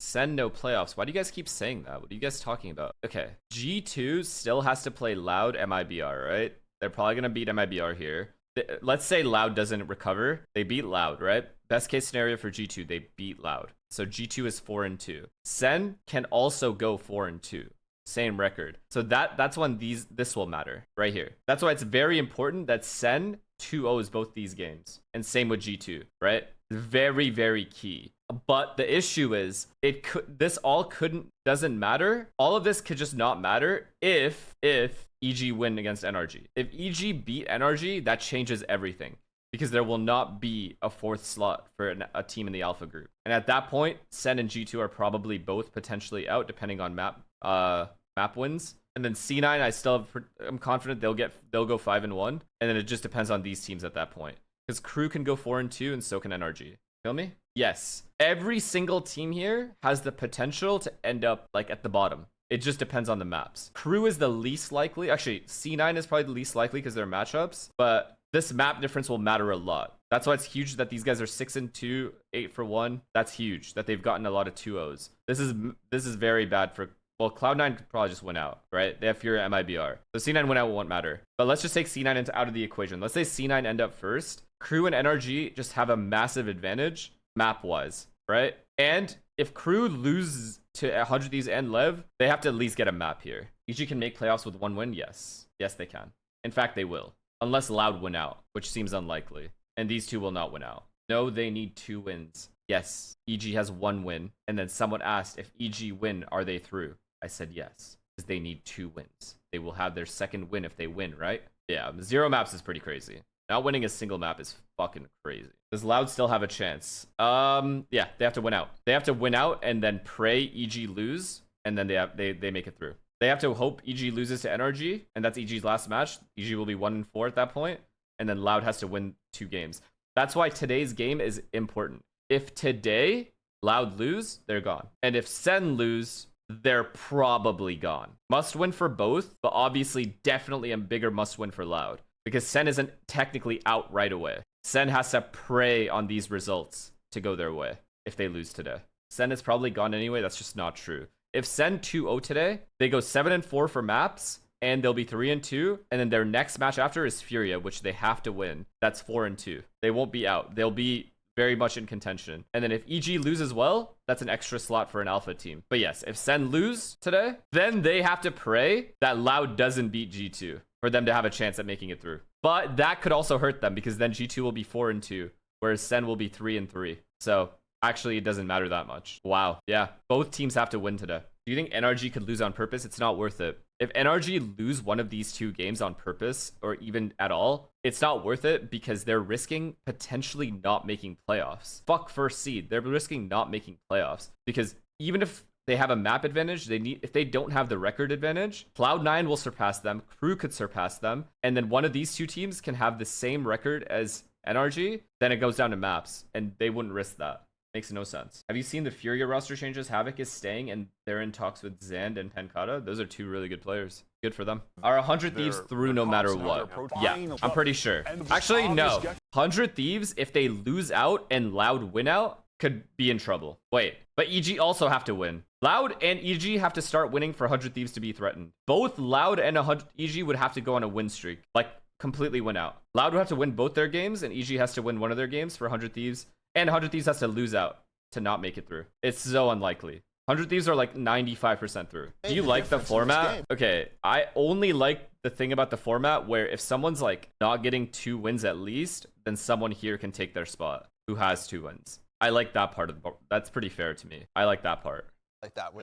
Sen no playoffs. Why do you guys keep saying that? What are you guys talking about? Okay, G2 still has to play Loud MIBR, right? They're probably gonna beat MIBR here. Let's say Loud doesn't recover. They beat Loud, right? Best case scenario for G2, they beat Loud. So G2 is 4-2. Sen can also go 4-2. Same record. So that's when this will matter right here. That's why it's very important that Sen 2-0s both these games. And same with G2, right? Very, very key. But the issue is doesn't matter. All of this could just not matter if EG win against NRG. If EG beat NRG, that changes everything, because there will not be a fourth slot for a team in the alpha group. And at that point, Sen and G2 are probably both potentially out, depending on map wins. And then C9, I'm confident they'll go 5-1. And then it just depends on these teams at that point, because Crew can go 4-2, and so can NRG. Feel me? Yes. Every single team here has the potential to end up like at the bottom. It just depends on the maps. Crew is the least likely. Actually, C9 is probably the least likely because they're matchups. But this map difference will matter a lot. That's why it's huge that these guys are 6-2, 8-1. That's huge that they've gotten a lot of 2-0s. This is very bad for. Well, Cloud9 could probably just win out, right? They have fewer MIBR. So C9 win out won't matter. But let's just take C9 out of the equation. Let's say C9 end up first. Crew and NRG just have a massive advantage map-wise, right? And if Crew loses to 100 Thieves and Lev, they have to at least get a map here. EG can make playoffs with 1 win? Yes. Yes, they can. In fact, they will. Unless Loud win out, which seems unlikely. And these two will not win out. No, they need 2 wins. Yes, EG has 1 win. And then someone asked, if EG win, are they through? I said yes, because they need 2 wins. They will have their second win if they win, right? Yeah, 0 maps is pretty crazy. Not winning a single map is fucking crazy. Does Loud still have a chance? Yeah, they have to win out. They have to win out and then pray EG lose, and then they make it through. They have to hope EG loses to NRG, and that's EG's last match. EG will be 1-4 at that point, and then Loud has to win 2 games. That's why today's game is important. If today Loud lose, they're gone. And if Sen lose, they're probably gone. Must win for both, but obviously definitely a bigger must win for Loud, because Sen isn't technically out right away. Sen has to prey on these results to go their way if they lose today. Sen is probably gone anyway. That's just not true. If Sen 2-0 today, they go 7-4 for maps, and they'll be 3-2, and then their next match after is Furia, which they have to win. That's 4-2. They won't be out. They'll be very much in contention. And then if EG loses well, that's an extra slot for an alpha team. But yes, if Sen lose today, then they have to pray that Loud doesn't beat G2 for them to have a chance at making it through. But that could also hurt them, because then G2 will be 4-2, whereas Sen will be 3-3. So actually, it doesn't matter that much. Wow. Yeah, both teams have to win today. Do you think NRG could lose on purpose? It's not worth it. If NRG lose one of these 2 games on purpose, or even at all, it's not worth it, because they're risking potentially not making playoffs. Fuck first seed. They're risking not making playoffs, because even if they have a map advantage, if they don't have the record advantage, Cloud9 will surpass them, Crew could surpass them, and then one of these 2 teams can have the same record as NRG, then it goes down to maps, and they wouldn't risk that. Makes no sense. Have you seen the Furia roster changes? Havoc is staying, and they're in talks with Zand and Tenkata. Those are 2 really good players. Good for them. Are 100 Thieves through no matter what? Yeah, I'm pretty sure. Actually, no. 100 Thieves, if they lose out and Loud win out, could be in trouble. Wait, but EG also have to win. Loud and EG have to start winning for 100 Thieves to be threatened. Both Loud and EG would have to go on a win streak. Like, completely win out. Loud would have to win both their games, and EG has to win one of their games for 100 Thieves. And 100 Thieves has to lose out to not make it through. It's so unlikely. 100 Thieves are like 95% through. Do you like the format? Okay, I only like the thing about the format where if someone's like not getting 2 wins at least, then someone here can take their spot who has 2 wins. I like that part of the. That's pretty fair to me. I like that part. Like that.